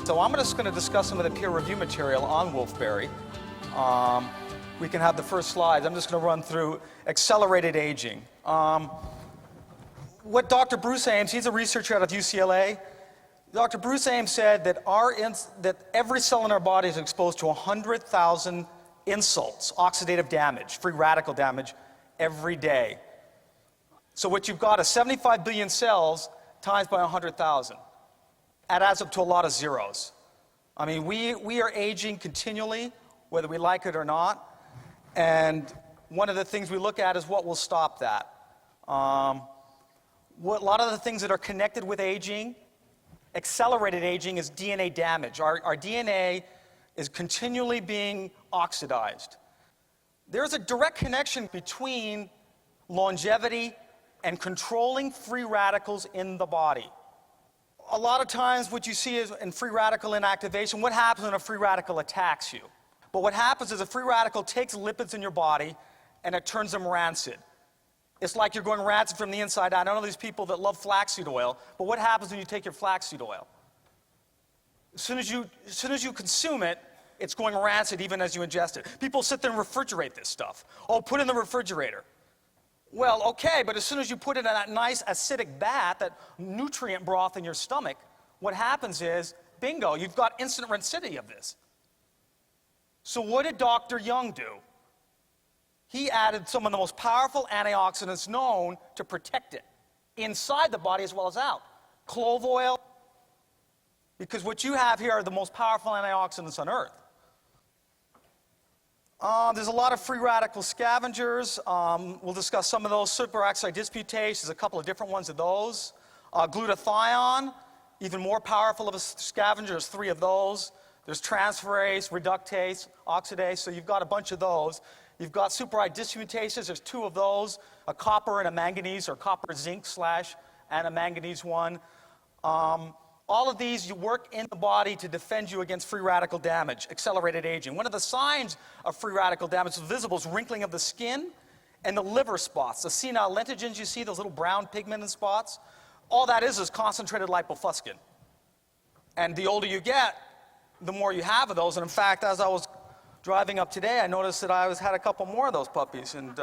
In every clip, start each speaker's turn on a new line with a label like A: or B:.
A: So I'm just going to discuss some of the peer review material on Wolfberry. We can have the first slides. I'm just going to run through accelerated aging. What Dr. Bruce Ames, he's a researcher out of UCLA. Dr. Bruce Ames said that every cell in our body is exposed to 100,000 insults, oxidative damage, free radical damage, every day. So what you've got is 75 billion cells times by 100,000. That adds up to a lot of zeros. I mean, we are aging continually, whether we like it or not. And one of the things we look at is what will stop that. A lot of the things that are connected with aging, accelerated aging, is DNA damage. Our DNA is continually being oxidized. There's a direct connection between longevity and controlling free radicals in the body. A lot of times what you see is in free radical inactivation, what happens when a free radical attacks you? But what happens is a free radical takes lipids in your body and it turns them rancid. It's like you're going rancid from the inside out. I know these people that love flaxseed oil, but what happens when you take your flaxseed oil? As soon as you consume it, it's going rancid even as you ingest it. People sit there and refrigerate this stuff. Oh, put it in the refrigerator. Well, okay, but as soon as you put it in that nice acidic bath, that nutrient broth in your stomach, what happens is, bingo, you've got instant rancidity of this. So what did Dr. Young do? He added some of the most powerful antioxidants known to protect it, inside the body as well as out. Clove oil, because what you have here are the most powerful antioxidants on earth. There's a lot of free radical scavengers. We'll discuss some of those. Superoxide dismutase, there's a couple of different ones of those. Glutathione, even more powerful of a scavenger, there's 3 of those. There's transferase, reductase, oxidase, so you've got a bunch of those. You've got superoxide dismutases, there's 2 of those, a copper and a manganese, or copper zinc / and a manganese one. All of these, you work in the body to defend you against free radical damage, accelerated aging. One of the signs of free radical damage is visible is wrinkling of the skin and the liver spots. The senile lentigens you see, those little brown pigmented spots, all that is concentrated lipofuscin. And the older you get, the more you have of those. And in fact, as I was driving up today, I noticed that I had a couple more of those puppies. And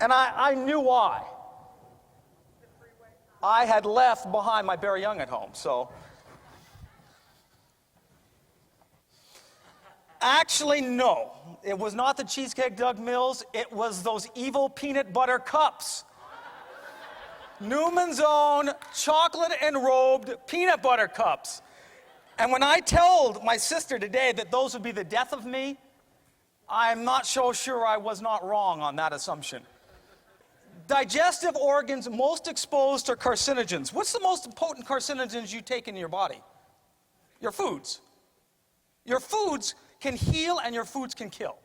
A: I knew why. I had left behind my Barry Young at home, so. Actually, no. It was not the Cheesecake Doug Mills. It was those evil peanut butter cups. Newman's Own chocolate enrobed peanut butter cups. And when I told my sister today that those would be the death of me, I'm not so sure I was not wrong on that assumption. Digestive organs most exposed to carcinogens. What's the most potent carcinogens you take in your body? Your foods. Your foods can heal and your foods can kill.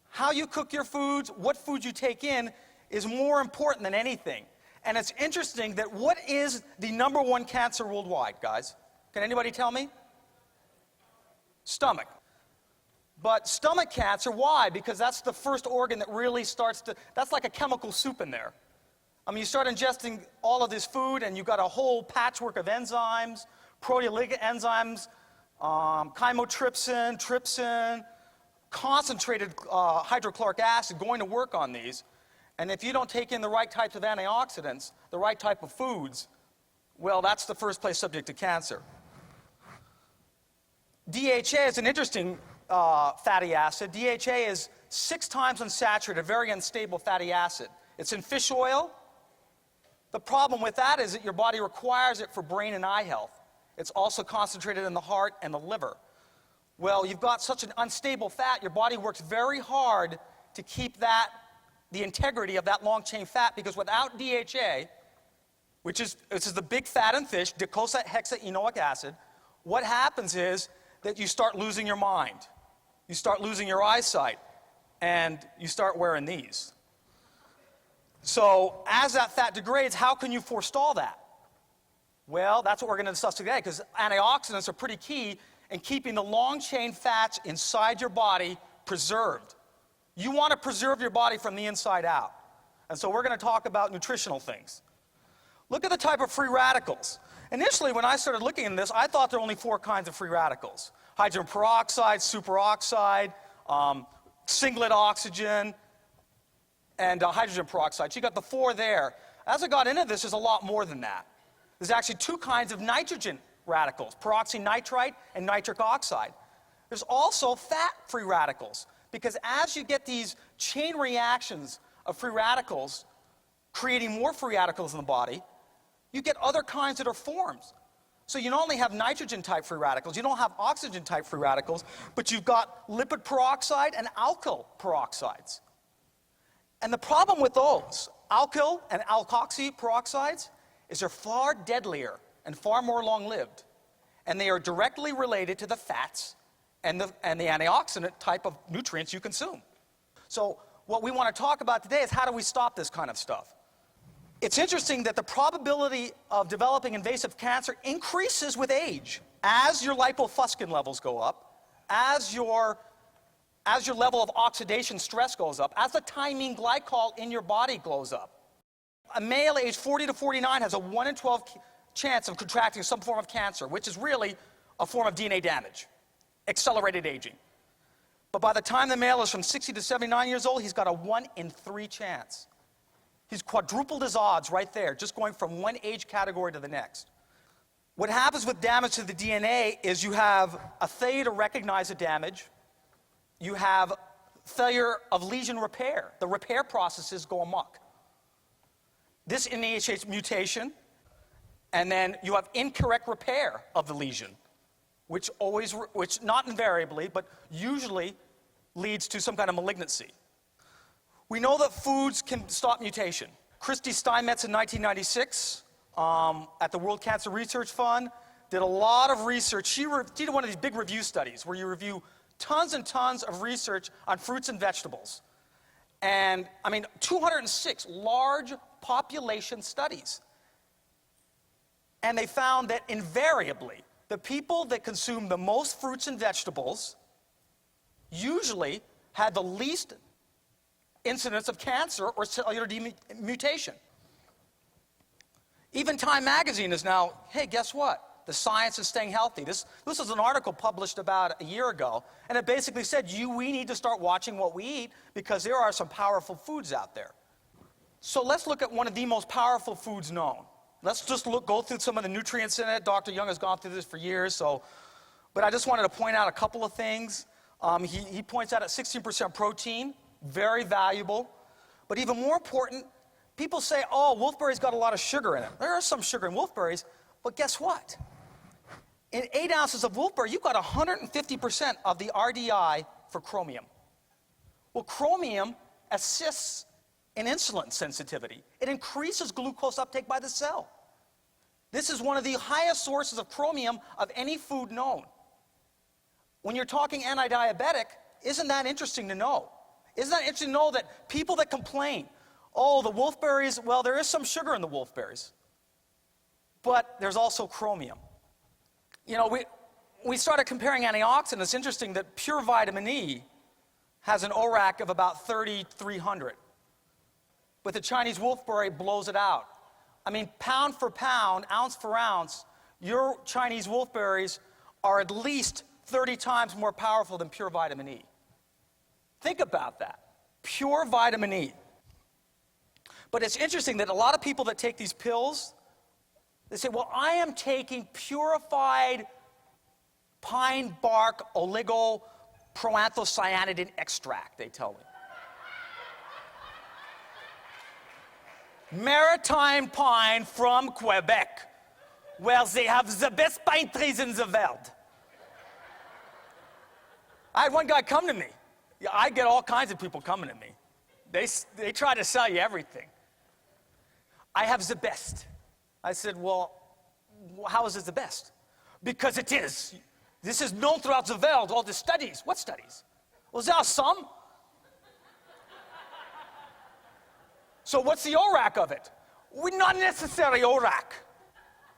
A: How you cook your foods, what foods you take in, is more important than anything. And it's interesting that what is the #1 cancer worldwide, guys? Can anybody tell me? Stomach. But stomach cancer, why? Because that's the first organ that really starts to, that's like a chemical soup in there. I mean, you start ingesting all of this food and you've got a whole patchwork of enzymes, proteolytic enzymes, chymotrypsin, trypsin, concentrated hydrochloric acid going to work on these. And if you don't take in the right types of antioxidants, the right type of foods, well, that's the first place subject to cancer. DHA is an interesting fatty acid. DHA is 6 times unsaturated, very unstable fatty acid. It's in fish oil. The problem with that is that your body requires it for brain and eye health. It's also concentrated in the heart and the liver. Well, you've got such an unstable fat, your body works very hard to keep the integrity of that long-chain fat, because without DHA, which is the big fat in fish, docosahexaenoic acid, what happens is that you start losing your mind. You start losing your eyesight, and you start wearing these. So as that fat degrades, how can you forestall that? Well, that's what we're going to discuss today, because antioxidants are pretty key in keeping the long-chain fats inside your body preserved. You want to preserve your body from the inside out. And so we're going to talk about nutritional things. Look at the type of free radicals. Initially, when I started looking at this, I thought there were only 4 kinds of free radicals. Hydrogen peroxide, superoxide, singlet oxygen, and hydrogen peroxide. So you got the 4 there. As I got into this, there's a lot more than that. There's actually 2 kinds of nitrogen radicals, peroxynitrite and nitric oxide. There's also fat-free radicals, because as you get these chain reactions of free radicals, creating more free radicals in the body, you get other kinds that are formed. So you not only have nitrogen-type free radicals, you don't have oxygen-type free radicals, but you've got lipid peroxide and alkyl peroxides. And the problem with those, alkyl and alkoxy peroxides, is they're far deadlier and far more long-lived. And they are directly related to the fats and the antioxidant type of nutrients you consume. So what we want to talk about today is how do we stop this kind of stuff? It's interesting that the probability of developing invasive cancer increases with age. As your lipofuscin levels go up, as your level of oxidation stress goes up, as the thymine glycol in your body goes up. A male aged 40 to 49 has a 1 in 12 chance of contracting some form of cancer, which is really a form of DNA damage, accelerated aging. But by the time the male is from 60 to 79 years old, he's got a 1 in 3 chance. He's quadrupled his odds right there, just going from one age category to the next. What happens with damage to the DNA is you have a failure to recognize the damage. You have failure of lesion repair. The repair processes go amok. This initiates mutation, and then you have incorrect repair of the lesion, which not invariably, but usually leads to some kind of malignancy. We know that foods can stop mutation. Christy Steinmetz in 1996 at the World Cancer Research Fund did a lot of research. She did one of these big review studies where you review tons and tons of research on fruits and vegetables. And, 206 large population studies. And they found that invariably, the people that consume the most fruits and vegetables usually had the least incidence of cancer or cellular mutation. Even Time magazine is now, hey, guess what? The science is staying healthy. This was an article published about a year ago, and it basically said, we need to start watching what we eat because there are some powerful foods out there. So let's look at one of the most powerful foods known. Let's just go through some of the nutrients in it. Dr. Young has gone through this for years, but I just wanted to point out a couple of things. He points out at 16% protein, very valuable. But even more important, people say, oh, wolfberry's got a lot of sugar in it. There is some sugar in wolfberries, but guess what? In 8 ounces of wolfberry, you've got 150% of the RDI for chromium. Well, chromium assists in insulin sensitivity. It increases glucose uptake by the cell. This is one of the highest sources of chromium of any food known. When you're talking anti-diabetic, isn't that interesting to know? Isn't that interesting to know that people that complain, oh, the wolfberries, well, there is some sugar in the wolfberries, but there's also chromium. We started comparing antioxidants. It's interesting that pure vitamin E has an ORAC of about 3,300. But the Chinese wolfberry blows it out. Pound for pound, ounce for ounce, your Chinese wolfberries are at least 30 times more powerful than pure vitamin E. Think about that. Pure vitamin E. But it's interesting that a lot of people that take these pills, they say, well, I am taking purified pine bark oligoproanthocyanidin extract, they tell me. Maritime pine from Quebec, where they have the best pine trees in the world. I had one guy come to me. I get all kinds of people coming to me. They try to sell you everything. I have the best. I said, well, how is it the best? Because it is. This is known throughout the world, all the studies. What studies? Well, there are some. So what's the ORAC of it? Not necessary ORAC.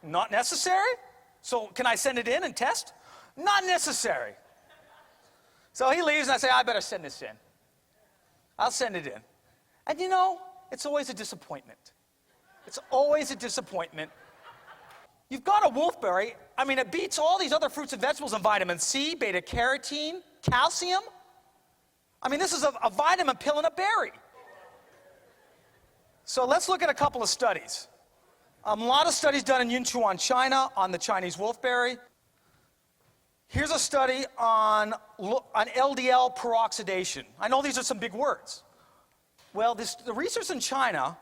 A: Not necessary? So can I send it in and test? Not necessary. So he leaves and I say, I better send this in. I'll send it in. And it's always a disappointment. It's always a disappointment. You've got a wolfberry. I mean, it beats all these other fruits and vegetables in vitamin C, beta-carotene, calcium. I mean, this is a vitamin pill in a berry. So let's look at a couple of studies. A lot of studies done in Yunchuan, China, on the Chinese wolfberry. Here's a study on LDL peroxidation. I know these are some big words. Well, the research in China,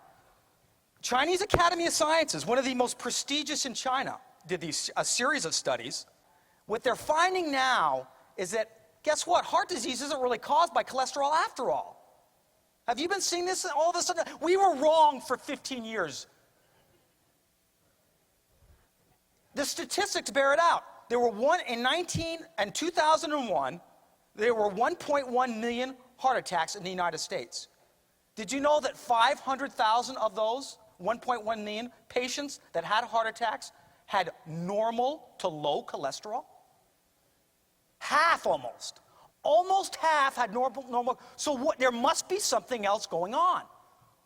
A: Chinese Academy of Sciences, one of the most prestigious in China, did a series of studies. What they're finding now is that, guess what? Heart disease isn't really caused by cholesterol after all. Have you been seeing this all of a sudden? We were wrong for 15 years. The statistics bear it out. There were in 2001, there were 1.1 million heart attacks in the United States. Did you know that 500,000 of those 1.1 million patients that had heart attacks had normal to low cholesterol? Half almost. Almost half had normal. So there must be something else going on.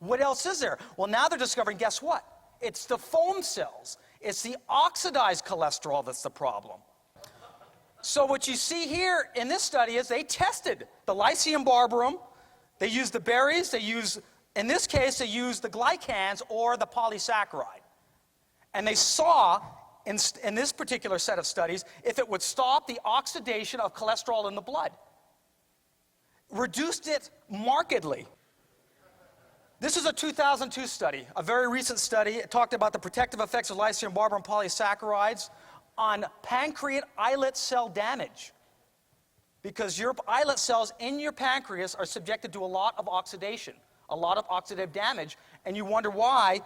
A: What else is there? Well, now they're discovering, guess what? It's the foam cells. It's the oxidized cholesterol that's the problem. So what you see here in this study is they tested the Lycium barbarum, they used the berries, in this case, they used the glycans or the polysaccharide. And they saw, in this particular set of studies, if it would stop the oxidation of cholesterol in the blood. Reduced it markedly. This is a 2002 study, a very recent study. It talked about the protective effects of Lycium barbarum polysaccharides on pancreatic islet cell damage. Because your islet cells in your pancreas are subjected to a lot of oxidation, a lot of oxidative damage, and you wonder why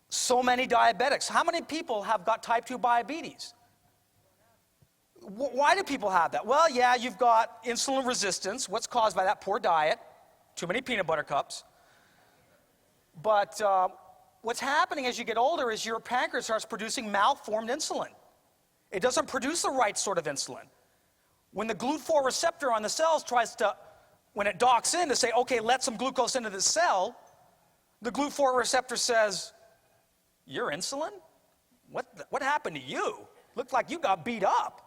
A: so many diabetics. How many people have got type 2 diabetes? Why do people have that? Well, yeah, you've got insulin resistance. What's caused by that? Poor diet, too many peanut butter cups. But what's happening as you get older is your pancreas starts producing malformed insulin. It doesn't produce the right sort of insulin. When the GLUT4 receptor on the cells tries to, when it docks in to say, okay, let some glucose into the cell, the GLUT4 receptor says, you're insulin? What happened to you? Looked like you got beat up.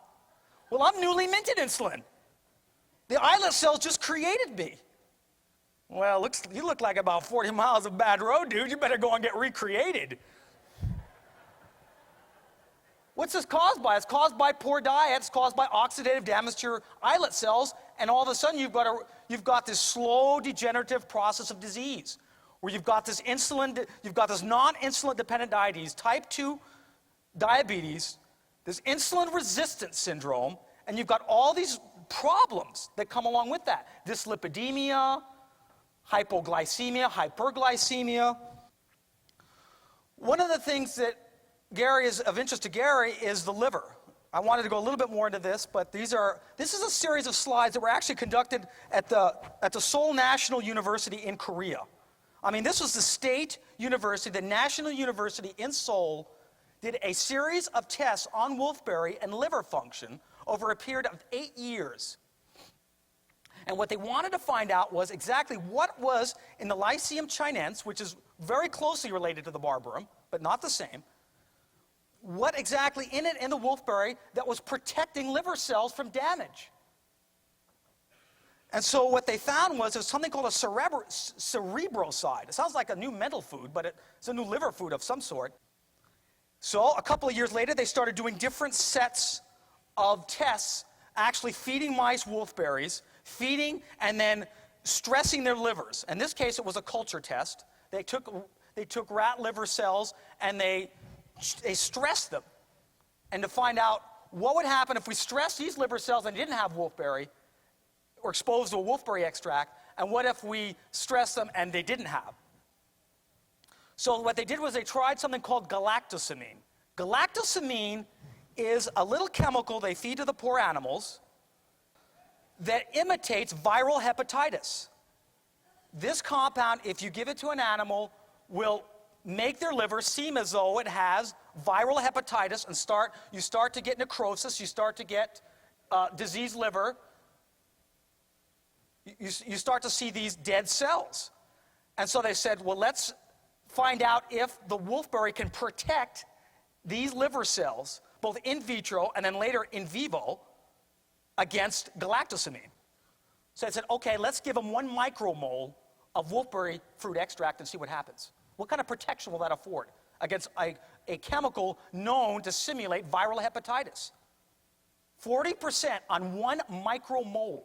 A: Well, I'm newly minted insulin. The islet cells just created me. Well, you look like about 40 miles of bad road, dude. You better go and get recreated. What's this caused by? It's caused by poor diet. It's caused by oxidative damage to your islet cells. And all of a sudden, you've got this slow degenerative process of disease where you've got this non-insulin dependent diabetes, type 2 diabetes, this insulin resistance syndrome, and you've got all these problems that come along with that. Dyslipidemia, hypoglycemia, hyperglycemia. One of the things that Gary is of interest to Gary is the liver. I wanted to go a little bit more into this, but this is a series of slides that were actually conducted at the Seoul National University in Korea. I mean, this was the state university, the National University in Seoul, did a series of tests on wolfberry and liver function over a period of 8 years. And what they wanted to find out was exactly what was in the Lycium chinense, which is very closely related to the barbarum, but not the same, what exactly in it in the wolfberry that was protecting liver cells from damage. And so what they found was there's something called a cerebroside. It sounds like a new mental food, but it's a new liver food of some sort. So a couple of years later, they started doing different sets of tests, actually feeding mice wolfberries, feeding and then stressing their livers. In this case, it was a culture test. They took rat liver cells and they stressed them. And to find out what would happen if we stressed these liver cells and didn't have wolfberry, or exposed to a wolfberry extract, and what if we stressed them and they didn't have. So what they did was they tried something called galactosamine. Galactosamine is a little chemical they feed to the poor animals that imitates viral hepatitis. This compound, if you give it to an animal, will make their liver seem as though it has viral hepatitis, and you start to get necrosis, you start to get diseased liver, you start to see these dead cells. And so they said, well, let's find out if the wolfberry can protect these liver cells, both in vitro and then later in vivo, against galactosamine. So I said, okay, let's give them 1 micromole of wolfberry fruit extract and see what happens. What kind of protection will that afford against a chemical known to simulate viral hepatitis? 40% on 1 micromole.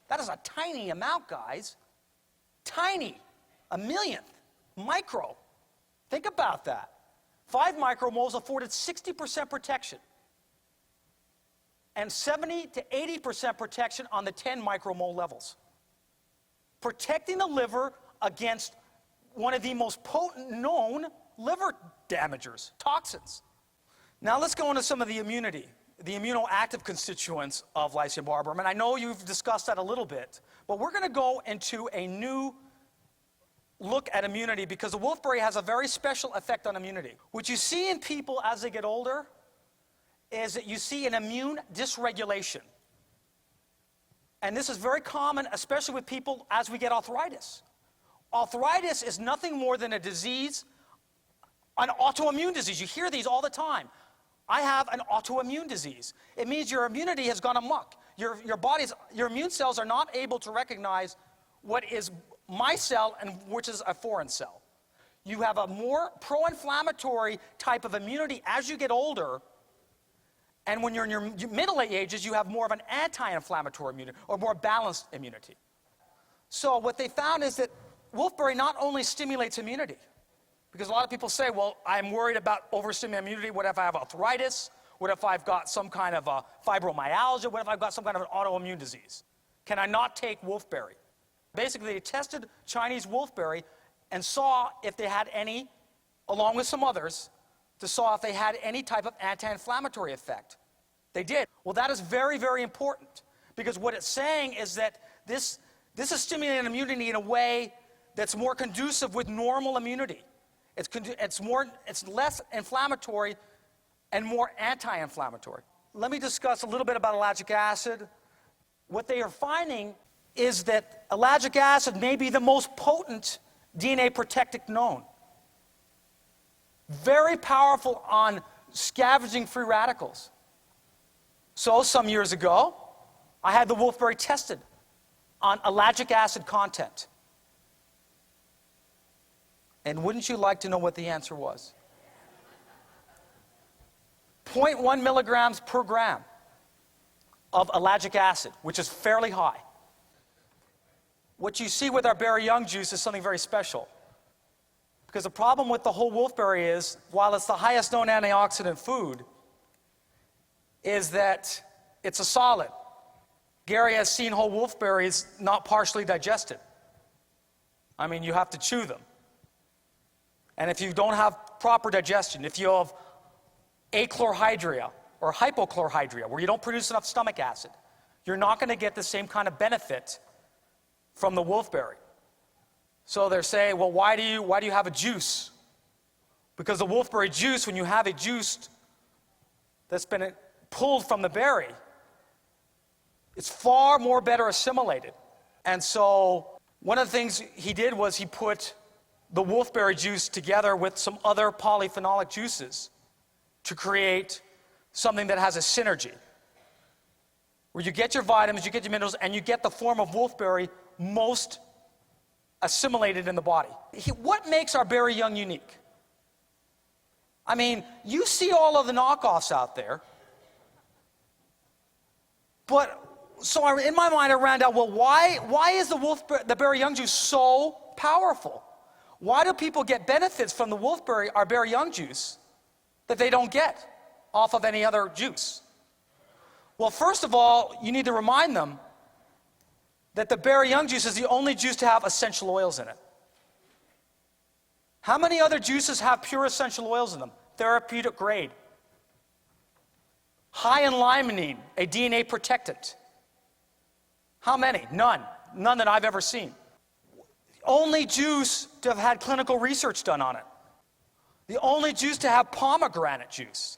A: That is a tiny amount, guys. Tiny. A millionth. Micro. Think about that. 5 micromoles afforded 60% protection. And 70 to 80% protection on the 10 micromole levels. Protecting the liver against one of the most potent known liver damagers, toxins. Now let's go into some of the immunity, the immunoactive constituents of Lycium barbarum. And I know you've discussed that a little bit, but we're going to go into a new look at immunity because the wolfberry has a very special effect on immunity. What you see in people as they get older is that you see an immune dysregulation. And this is very common, especially with people as we get arthritis. Arthritis is nothing more than a disease, an autoimmune disease. You hear these all the time. I have an autoimmune disease. It means your immunity has gone amok. Your immune cells are not able to recognize what is my cell and which is a foreign cell. You have a more pro-inflammatory type of immunity as you get older, and when you're in your middle ages, you have more of an anti-inflammatory immunity or more balanced immunity. So what they found is that wolfberry not only stimulates immunity, because a lot of people say, well, I'm worried about overstimulating immunity. What if I have arthritis? What if I've got some kind of fibromyalgia? What if I've got some kind of an autoimmune disease? Can I not take wolfberry? Basically, they tested Chinese wolfberry and saw if they had any, along with some others, to saw if they had any type of anti-inflammatory effect. They did. Well, that is very, very important because what it's saying is that this is stimulating immunity in a way that's more conducive with normal immunity. It's less inflammatory and more anti-inflammatory. Let me discuss a little bit about ellagic acid. What they are finding is that ellagic acid may be the most potent DNA protectant known. Very powerful on scavenging free radicals. So some years ago, I had the wolfberry tested on ellagic acid content. And wouldn't you like to know what the answer was? 0.1 milligrams per gram of ellagic acid, which is fairly high. What you see with our berry young juice is something very special. Because the problem with the whole wolfberry is, while it's the highest known antioxidant food, is that it's a solid. Gary has seen whole wolfberries not partially digested. I mean, you have to chew them. And if you don't have proper digestion, if you have achlorhydria or hypochlorhydria, where you don't produce enough stomach acid, you're not going to get the same kind of benefit from the wolfberry. So they're saying, well, why do you have a juice? Because the wolfberry juice, when you have it juiced, that's been pulled from the berry, it's far more better assimilated. And so one of the things he did was he put the wolfberry juice together with some other polyphenolic juices to create something that has a synergy, where you get your vitamins, you get your minerals, and you get the form of wolfberry most assimilated in the body. What makes our berry young unique? I mean, you see all of the knockoffs out there, but so in my mind I ran down, well, why is the berry young juice so powerful? Why do people get benefits from the wolfberry, our berry young juice, that they don't get off of any other juice? Well, first of all, you need to remind them that the berry young juice is the only juice to have essential oils in it. How many other juices have pure essential oils in them? Therapeutic grade. High in limonene, a DNA protectant. How many? None. None that I've ever seen. Only juice to have had clinical research done on it. The only juice to have pomegranate juice.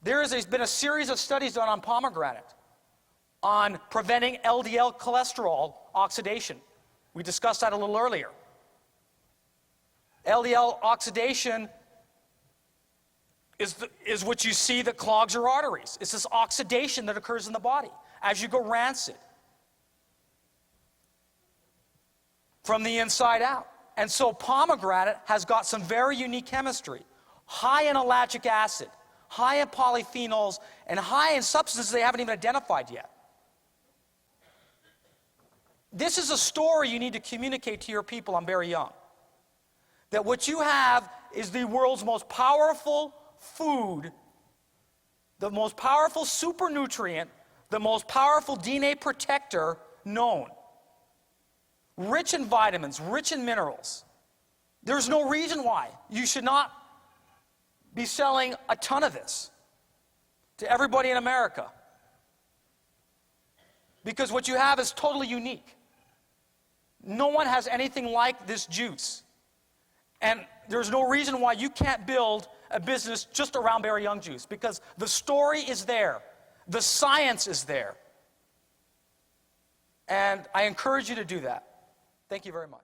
A: There has been a series of studies done on pomegranate on preventing LDL cholesterol oxidation. We discussed that a little earlier. LDL oxidation is what you see that clogs your arteries. It's this oxidation that occurs in the body as you go rancid from the inside out. And so pomegranate has got some very unique chemistry, high in ellagic acid, high in polyphenols, and high in substances they haven't even identified yet. This is a story you need to communicate to your people on Very Young. That what you have is the world's most powerful food, the most powerful supernutrient, the most powerful DNA protector known. Rich in vitamins, rich in minerals. There's no reason why you should not be selling a ton of this to everybody in America. Because what you have is totally unique. No one has anything like this juice. And there's no reason why you can't build a business just around Very Young juice, because the story is there. The science is there. And I encourage you to do that. Thank you very much.